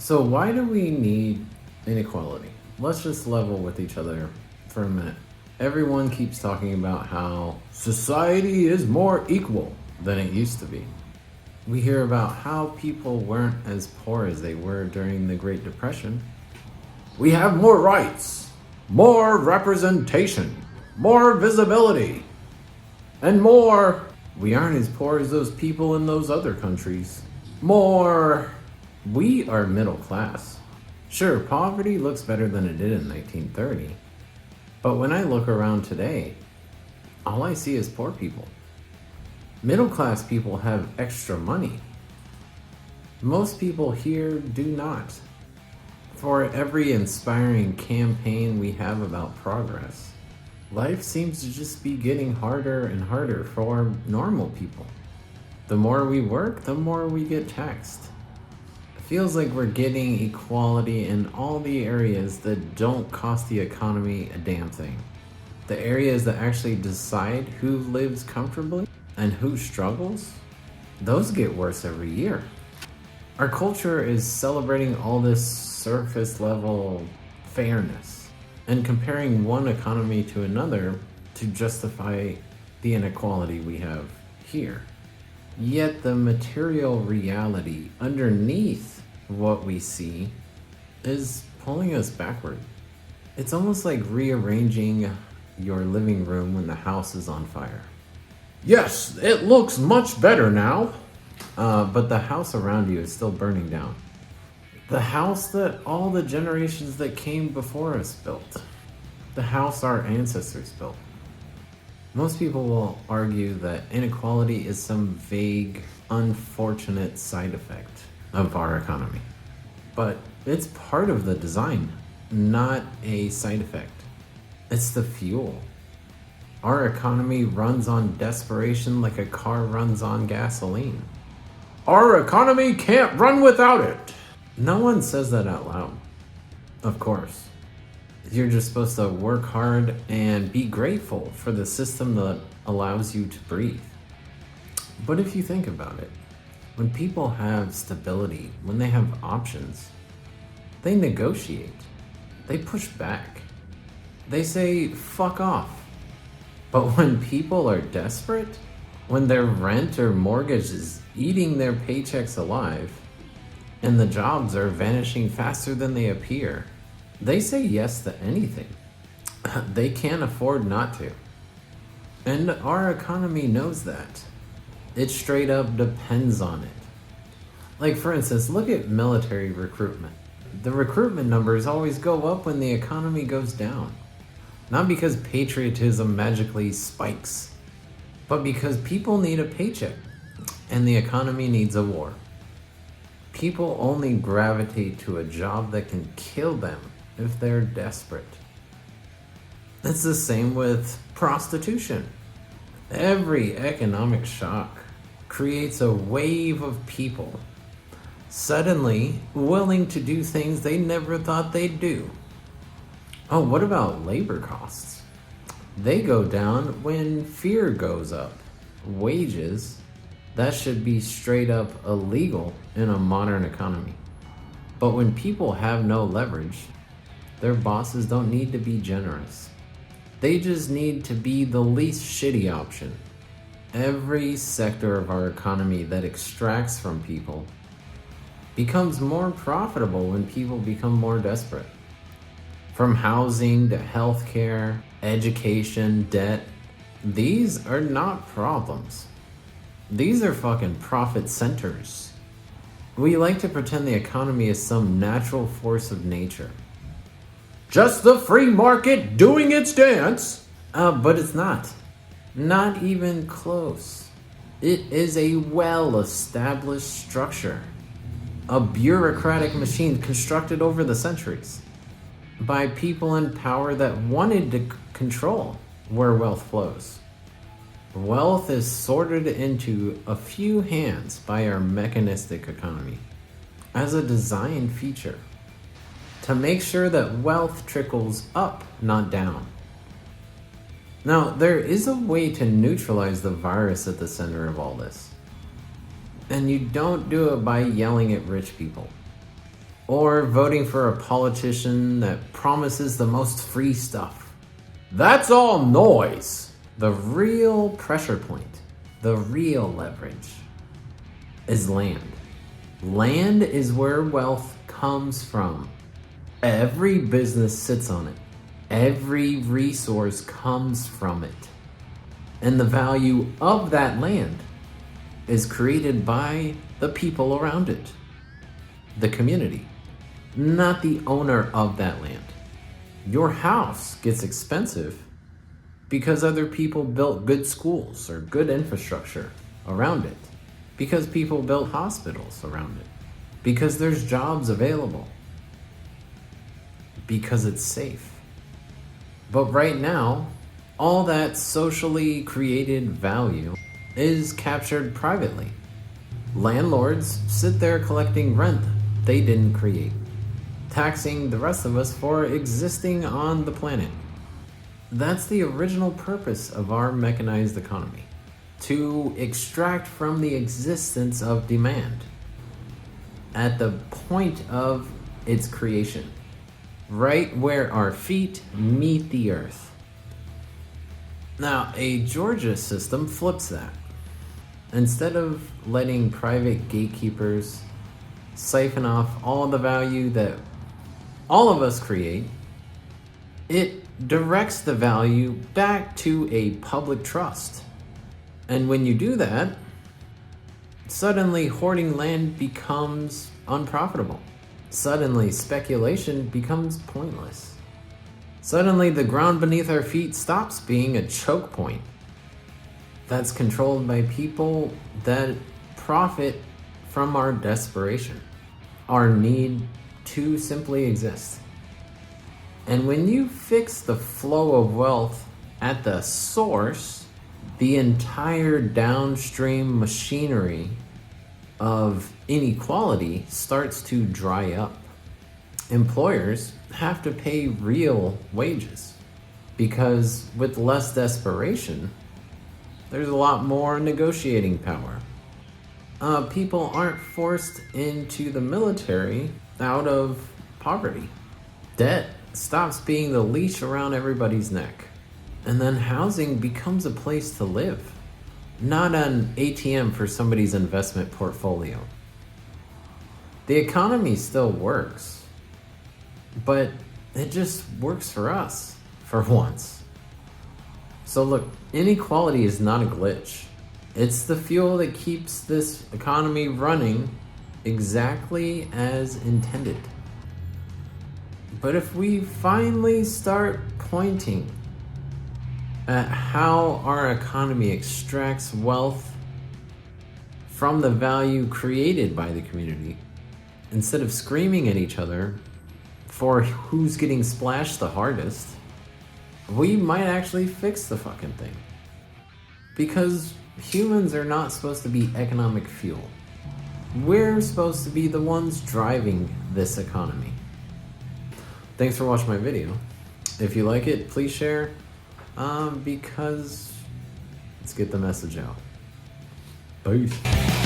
So why do we need inequality? Let's just level with each other for a minute. Everyone keeps talking about how society is more equal than it used to be. We hear about how people weren't as poor as they were during the Great Depression. We have more rights, more representation, more visibility, and more. We aren't as poor as those people in those other countries. More. We are middle class. Sure, poverty looks better than it did in 1930. But when I look around today, all I see is poor people. Middle class people have extra money. Most people here do not. For every inspiring campaign we have about progress, life seems to just be getting harder and harder for normal people. The more we work, the more we get taxed. It feels like we're getting equality in all the areas that don't cost the economy a damn thing. The areas that actually decide who lives comfortably and who struggles, those get worse every year. Our culture is celebrating all this surface level fairness and comparing one economy to another to justify the inequality we have here. Yet the material reality underneath what we see is pulling us backward. It's almost like rearranging your living room when the house is on fire. Yes, it looks much better now. But the house around you is still burning down. The house that all the generations that came before us built. The house our ancestors built. Most people will argue that inequality is some vague, unfortunate side effect of our economy. But it's part of the design, not a side effect. It's the fuel. Our economy runs on desperation like a car runs on gasoline. Our economy can't run without it. No one says that out loud. Of course. You're just supposed to work hard and be grateful for the system that allows you to breathe. But if you think about it, when people have stability, when they have options, they negotiate. They push back. They say, fuck off. But when people are desperate, when their rent or mortgage is eating their paychecks alive, and the jobs are vanishing faster than they appear, they say yes to anything. They can't afford not to. And our economy knows that. It straight up depends on it. Like, for instance, look at military recruitment. The recruitment numbers always go up when the economy goes down. Not because patriotism magically spikes, but because people need a paycheck and the economy needs a war. People only gravitate to a job that can kill them if they're desperate. It's the same with prostitution. Every economic shock creates a wave of people suddenly willing to do things they never thought they'd do. Oh, what about labor costs? They go down when fear goes up. Wages, that should be straight up illegal in a modern economy. But when people have no leverage, their bosses don't need to be generous. They just need to be the least shitty option. Every sector of our economy that extracts from people becomes more profitable when people become more desperate. From housing to healthcare, education, debt, these are not problems. These are fucking profit centers. We like to pretend the economy is some natural force of nature. Just the free market doing its dance. But it's not. Not even close. It is a well-established structure. A bureaucratic machine constructed over the centuries by people in power that wanted to control where wealth flows. Wealth is sorted into a few hands by our mechanistic economy as a design feature to make sure that wealth trickles up, not down. Now, there is a way to neutralize the virus at the center of all this. And you don't do it by yelling at rich people. or voting for a politician that promises the most free stuff. That's all noise. The real pressure point, the real leverage, is land. Land is where wealth comes from. Every business sits on it. Every resource comes from it. And the value of that land is created by the people around it, the community, not the owner of that land. Your house gets expensive because other people built good schools or good infrastructure around it, because people built hospitals around it, because there's jobs available, because it's safe. But right now, all that socially created value is captured privately. Landlords sit there collecting rent they didn't create, taxing the rest of us for existing on the planet. That's the original purpose of our mechanized economy, to extract from the existence of demand at the point of its creation, right where our feet meet the earth. Now, a Georgia system flips that. Instead of letting private gatekeepers siphon off all the value that all of us create, it directs the value back to a public trust. And when you do that, suddenly hoarding land becomes unprofitable. Suddenly speculation becomes pointless. Suddenly the ground beneath our feet stops being a choke point that's controlled by people that profit from our desperation, our need to simply exist. And when you fix the flow of wealth at the source, the entire downstream machinery of inequality starts to dry up. Employers have to pay real wages because with less desperation, there's a lot more negotiating power. People aren't forced into the military out of poverty. Debt stops being the leash around everybody's neck. And then housing becomes a place to live, not an ATM for somebody's investment portfolio. The economy still works, but it just works for us, for once. So look, inequality is not a glitch. It's the fuel that keeps this economy running exactly as intended. But if we finally start pointing at how our economy extracts wealth from the value created by the community, instead of screaming at each other for who's getting splashed the hardest, we might actually fix the fucking thing. Because humans are not supposed to be economic fuel. We're supposed to be the ones driving this economy. Thanks for watching my video. If you like it, please share, because let's get the message out. Peace.